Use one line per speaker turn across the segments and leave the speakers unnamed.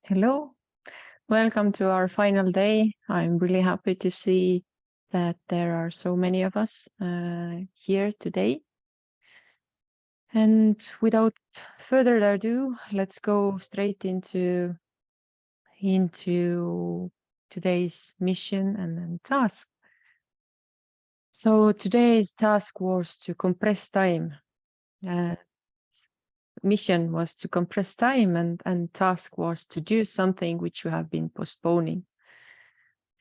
Hello, welcome to our final day. I'm really happy to see that there are so many of us here today. And without further ado, let's go straight into today's mission and task. So today's task was to compress time. Mission was to compress time, and task was to do something which you have been postponing.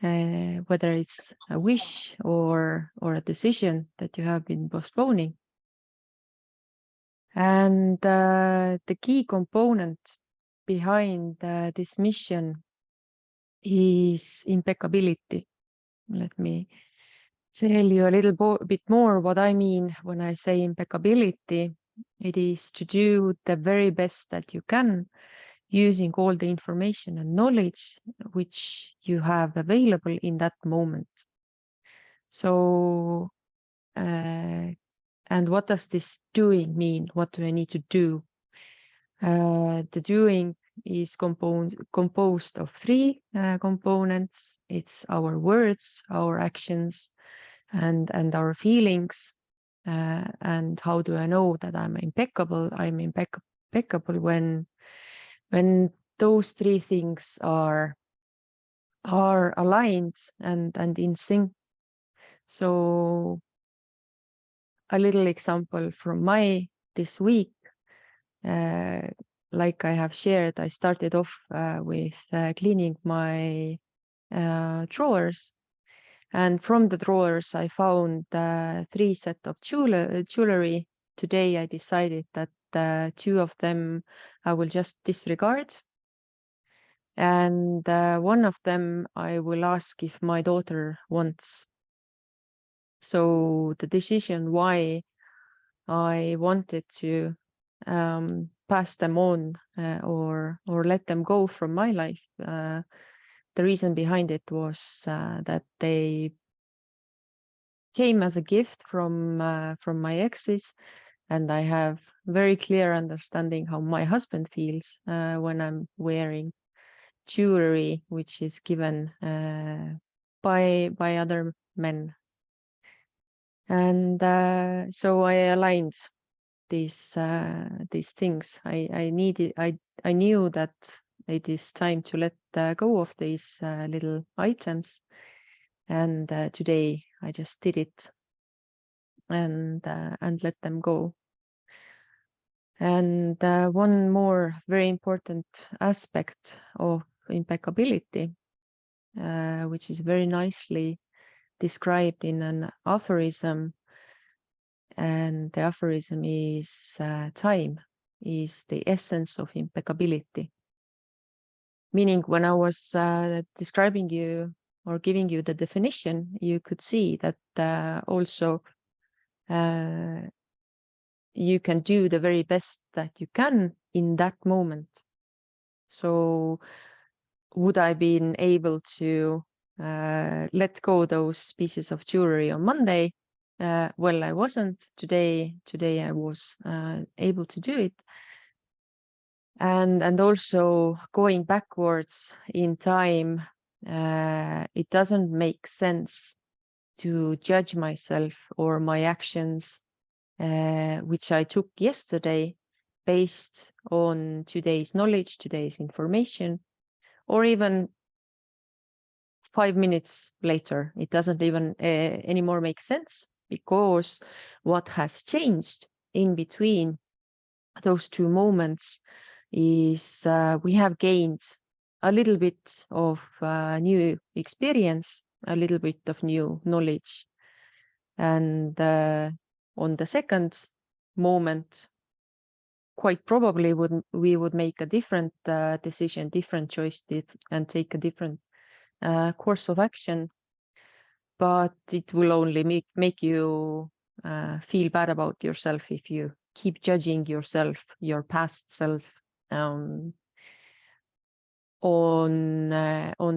Whether it's a wish or a decision that you have been postponing. And the key component behind this mission is impeccability. Let me tell you a little bit more what I mean when I say impeccability. It is to do the very best that you can using all the information and knowledge which you have available in that moment. So, and what does this doing mean? What do I need to do? The doing is composed of three components. It's our words, our actions, and our feelings. And how do I know that I'm impeccable? I'm impeccable when those three things are aligned and in sync. So a little example from this week, like I have shared, I started off with cleaning my drawers, and from the drawers I found 3 sets of jewelry. Today I decided that 2 of them I will just disregard, and one of them I will ask if my daughter wants. So the decision why I wanted to pass them on or let them go from my life. The reason behind it was that they came as a gift from my exes, and I have very clear understanding how my husband feels when I'm wearing jewelry which is given by other men. And so I aligned these things. I knew that it is time to let go of these little items, and today I just did it and let them go. And one more very important aspect of impeccability, which is very nicely described in an aphorism, and the aphorism is time is the essence of impeccability. Meaning, when I was describing you or giving you the definition, you could see that also you can do the very best that you can in that moment. So would I been able to let go those pieces of jewelry on Monday? Well, I wasn't. Today I was able to do it. And also going backwards in time, it doesn't make sense to judge myself or my actions, which I took yesterday, based on today's knowledge, today's information, or even 5 minutes later. It doesn't even anymore make sense, because what has changed in between those two moments is we have gained a little bit of new experience, a little bit of new knowledge. And on the second moment, quite probably we would make a different decision, different choice, and take a different course of action. But it will only make you feel bad about yourself if you keep judging yourself, your past self, on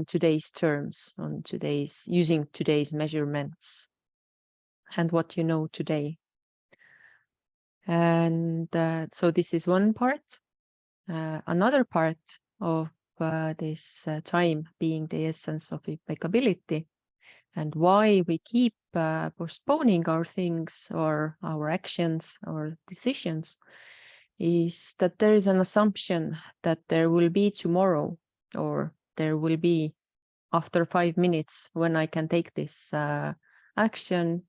today's terms, using today's measurements and what you know today. And so this is one part. Another part of this time being the essence of impeccability, and why we keep postponing our things or our actions or decisions, is that there is an assumption that there will be tomorrow, or there will be after 5 minutes when I can take this action.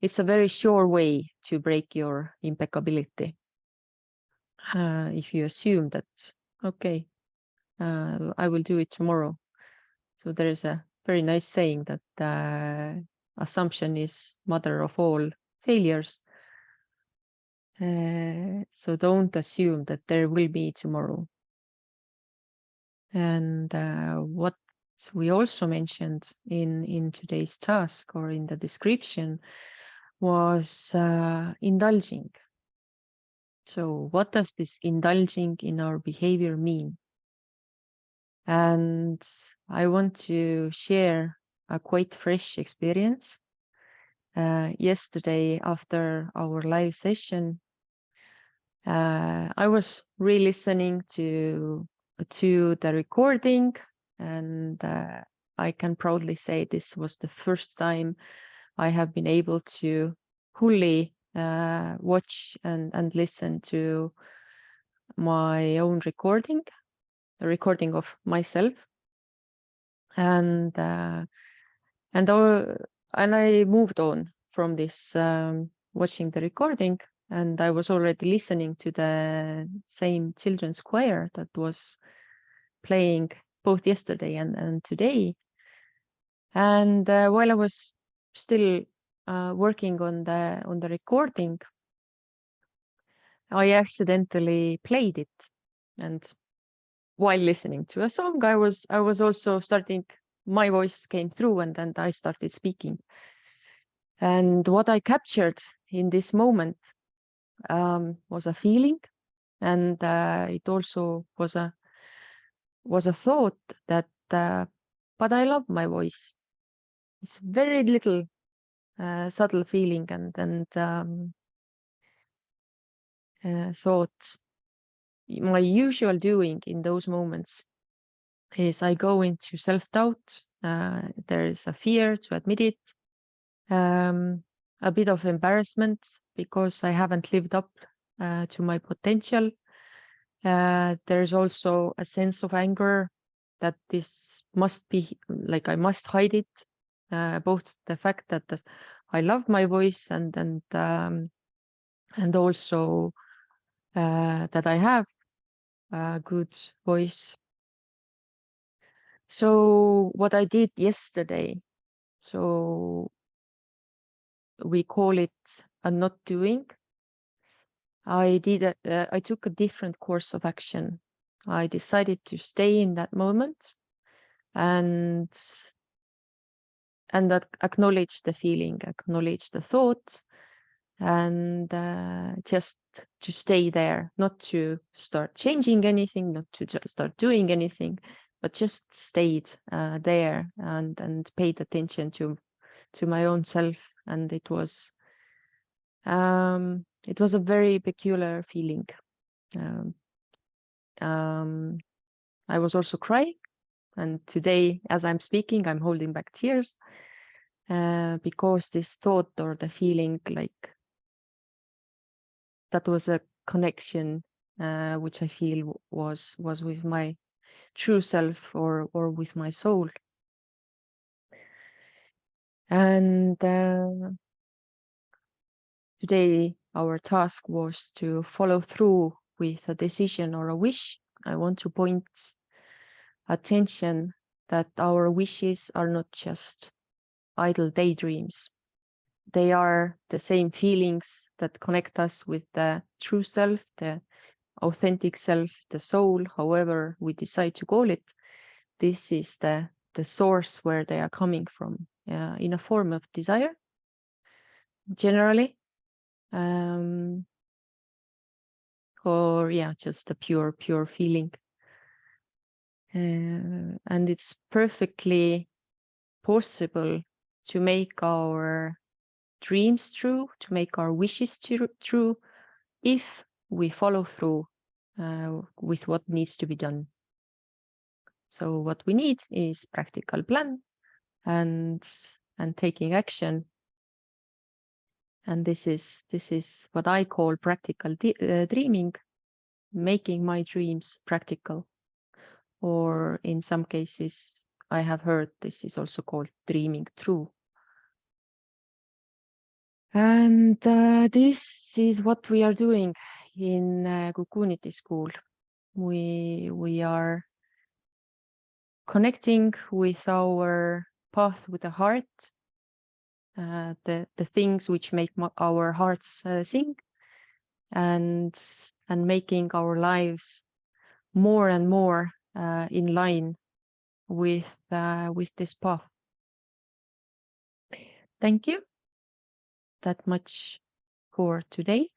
It's a very sure way to break your impeccability. If you assume that, okay, I will do it tomorrow. So there is a very nice saying that assumption is mother of all failures. So don't assume that there will be tomorrow. And what we also mentioned in today's task or in the description was indulging. So what does this indulging in our behavior mean? And I want to share a quite fresh experience. Yesterday, after our live session, I was re-listening to the recording, and I can proudly say this was the first time I have been able to fully watch and listen to my own recording, the recording of myself, and I moved on from this watching the recording, and I was already listening to the same children's choir that was playing both yesterday and today. And while I was still working on the recording, I accidentally played it, and while listening to a song, I was also starting. My voice came through, and I started speaking. And what I captured in this moment was a feeling, and it also was a thought that, but I love my voice. It's very little subtle feeling, and thought. My usual doing in those moments is I go into self-doubt. There is a fear to admit it, a bit of embarrassment because I haven't lived up to my potential. There's also a sense of anger that this must be like I must hide it. Both the fact that I love my voice and also that I have a good voice. So what I did yesterday, so we call it a not doing. I took a different course of action. I decided to stay in that moment and acknowledge the feeling, acknowledge the thought, and just to stay there, not to start changing anything, not to just start doing anything, but just stayed there and paid attention to my own self. And it was a very peculiar feeling. I was also crying, and today, as I'm speaking, I'm holding back tears because this thought or the feeling, like that was a connection which I feel was with my true self or with my soul. And today our task was to follow through with a decision or a wish. I want to point attention that our wishes are not just idle daydreams. They are the same feelings that connect us with the true self, the authentic self, the soul, however we decide to call it. This is the source where they are coming from, in a form of desire, generally, or just a pure feeling. And it's perfectly possible to make our dreams true, to make our wishes true, if we follow through with what needs to be done. So what we need is practical plan and taking action. And this is what I call practical dreaming, making my dreams practical. Or in some cases, I have heard this is also called dreaming true. And this is what we are doing in Kukuniti School. We are connecting with our path with the heart, the things which make our hearts sing, and making our lives more and more in line with this path. Thank you. That much for today.